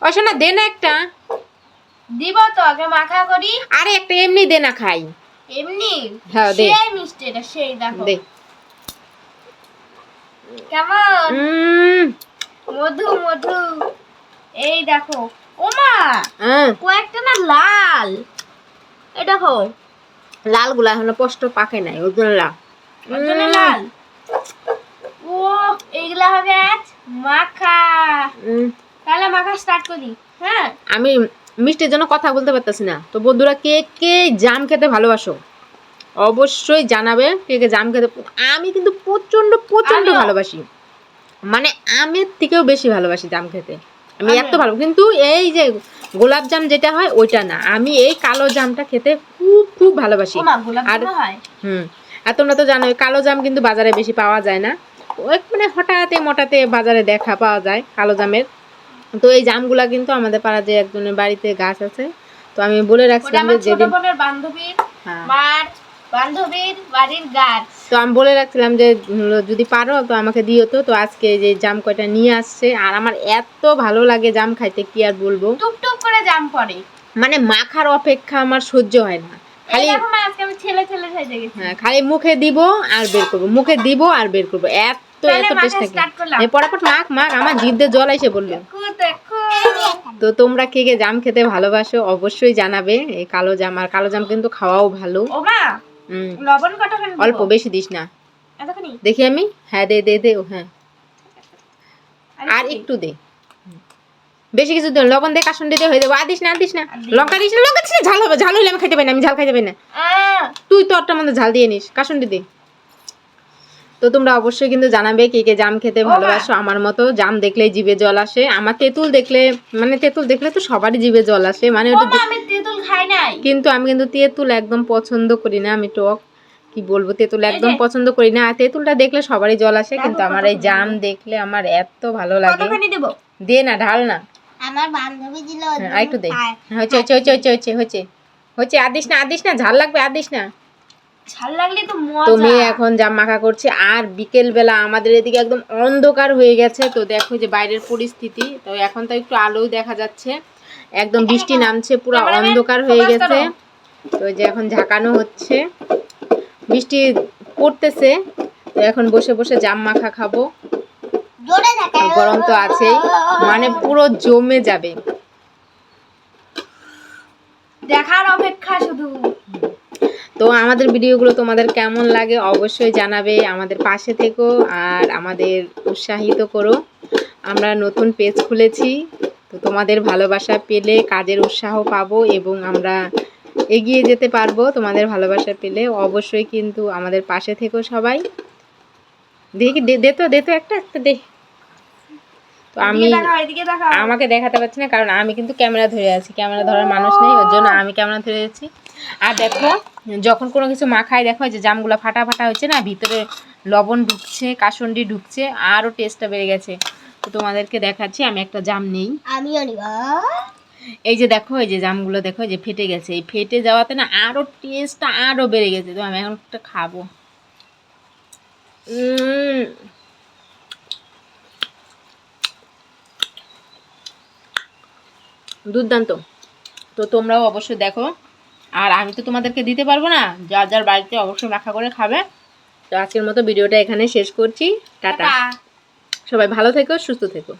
ও শোনা দে না একটা। দিব তো, আগে মাখা করি। আরে একটা এমনি দে না খাই। এমনি? হ্যাঁ দে। সেই মিষ্টি এটা, সেই দেখো। দে। কেমন? মধু মধু। এই দেখো। ওমা কয়েকটা না লাল, এই দেখো। লাল গুলা এখনো স্পষ্ট পাকে নাই, ওই জন্য লাল। লাল। ও এইগুলা হবে আজ মাখা। তাহলে মাখা স্টার্ট করি। হ্যাঁ, আমি মিষ্টির জন্য কথা বলতে পারতেছি না। তো বন্ধুরা, কে কে জাম খেতে ভালোবাসো অবশ্যই জানাবে। কে কে জাম খেতে, আমি কিন্তু প্রচন্ড প্রচন্ড ভালোবাসি, মানে আমের থেকেও বেশি ভালোবাসি জাম খেতে। আমি এত ভালো, কিন্তু এই যে গোলাপ জাম যেটা হয় ওইটা না, আমি এই কালো জামটা খেতে খুব খুব ভালোবাসি। আর আর তোমরা তো জানোই কালো জাম কিন্তু বাজারে বেশি পাওয়া যায় না, ওই মানে হঠাৎ মটাতে বাজারে দেখা পাওয়া যায় কালো জামের। তো এই জামগুলা কিন্তু আমাদের পাড়া যে একজনের বাড়িতে গাছ আছে, তো আমি বলে রাখছিলাম যে যেদিন বান্ধবীর বাড়ির গাছ, তো আমি বলে রাখছিলাম যে যদি পারো তো আমাকে দিও। তো আজকে যে জাম কয়টা নিয়ে আসছে, আর আমার এত ভালো লাগে জাম খাইতে কি আর বলবো, টুকটুক করে জাম পড়ে, মানে মাখার অপেক্ষা আমার সহ্য হয় না। খালি আজকে আমি ছেলে ছেলে সাইজে গেছি। হ্যাঁ, খালি মুখে দিব আর বের করব, মুখে দিব আর বের করব, এত এত টেস্ট থাকে। এই পড়াপট মাখ মাখ, আমার জিভে জল এসে বললো। তো তোমরা কে কে জাম খেতে ভালোবাসো অবশ্যই জানাবে। এই কালো জাম, আর কালো জাম কিন্তু খাওয়াও ভালো। লবণ কতখানি দিব? অল্প, বেশি দিস না। এতখানি দেখি আমি, হ্যাঁ দে দে দে। ও হ্যাঁ, আর একটু দে, বেশি কিছু দে, লবণ দে, কাসুন্দি দে, হয়ে যাবে। আর দিস না, আর দিস না, লঙ্কা দিস না, লঙ্কা দিস না, ঝাল হবে, ঝাল হইলে আমি খাইতে পারি না, আমি ঝাল খাইতে পারি না। তুই তোরটা মধ্যে ঝাল দিয়ে নিস, কাসুন্দি দে। তো তোমরা অবশ্যই কিন্তু জানাবে কে কে জাম খেতে ভালোবাসো আমার মতো। জাম দেখলেই জিভে জল আসে, আমার তেঁতুল দেখলে, মানে তেঁতুল দেখলে তো সবারই জিভে জল আসে, মানে আমি তেঁতুল খাই নাই, কিন্তু আমি কিন্তু তেঁতুল একদম পছন্দ করি না। আমি টক কি বলবো, তেঁতুল একদম পছন্দ করি না। আর তেঁতুলটা দেখলে সবারই জল আসে, কিন্তু আমার এই জাম দেখলে আমার এত ভালো লাগে। কতখানি দেব? দে না, ঢাল না। আমার বান্ধবী দিল, আর একটু দে। হচ্ছে হচ্ছে হচ্ছে হচ্ছে হচ্ছে হচ্ছে, আর দিস না, আর দিস না, ঝাল লাগবে, আর দিস না। ঝাল লাগলে তো মজা। তুমি এখন জাম মাখা করছে, আর বিকেল বেলা আমাদের এদিকে একদম অন্ধকার হয়ে গেছে। তো দেখো যে বাইরের পরিস্থিতি, তো এখন তো একটু আলো দেখা যাচ্ছে, একদম বৃষ্টি নামছে, পুরো অন্ধকার হয়ে গেছে। তো যে এখন ঝাঁকানো হচ্ছে, বৃষ্টি পড়তেছে। তো এখন বসে বসে জাম মাখা খাবো, গরম তো আছেই, মানে পুরো জমে যাবে। দেখার অপেক্ষা শুধু। তো আমাদের ভিডিওগুলো তোমাদের কেমন লাগে অবশ্যই জানাবে, আমাদের পাশে থেকো আর আমাদের উৎসাহিত করো। আমরা নতুন পেজ খুলেছি, তো তোমাদের ভালোবাসা পেলে কাজের উৎসাহ পাবো এবং আমরা এগিয়ে যেতে পারবো। তোমাদের ভালোবাসা পেলে অবশ্যই কিন্তু আমাদের পাশে থেকো সবাই। দেখি দে তো একটা একটা দে। তো আমি আমাকে দেখাতে পারছি না, কারণ আমি কিন্তু ক্যামেরা ধরে আছি, ক্যামেরা ধরার মানুষ নেই, ওর জন্য আমি ক্যামেরা ধরে আছি। আর দেখো যখন কোনো কিছু মাখায়, দেখো যে জামগুলো ফাটা ফাটা হচ্ছে না, ভিতরে লবণ ঢুকছে, কাসুন্দি ঢুকছে, আরও টেস্টটা বেড়ে গেছে। তো তোমাদেরকে দেখাচ্ছি, আমি একটা জাম নেই, এই যে দেখো, এই যে জামগুলো দেখো যে ফেটে গেছে, এই ফেটে যাওয়াতে না আরও টেস্টটা আরও বেড়ে গেছে। তো আমি এখন একটা খাবো। দুর্দান্ত। তো তোমরাও অবশ্যই দেখো, আর আমি তো তোমাদেরকে দিতে পারবো না, যার যার বাড়িতে অবশ্যই মাখা করে খাবে। তো আজকের মতো ভিডিওটা এখানে শেষ করছি, টাটা। সবাই ভালো থেকো, সুস্থ থেকো।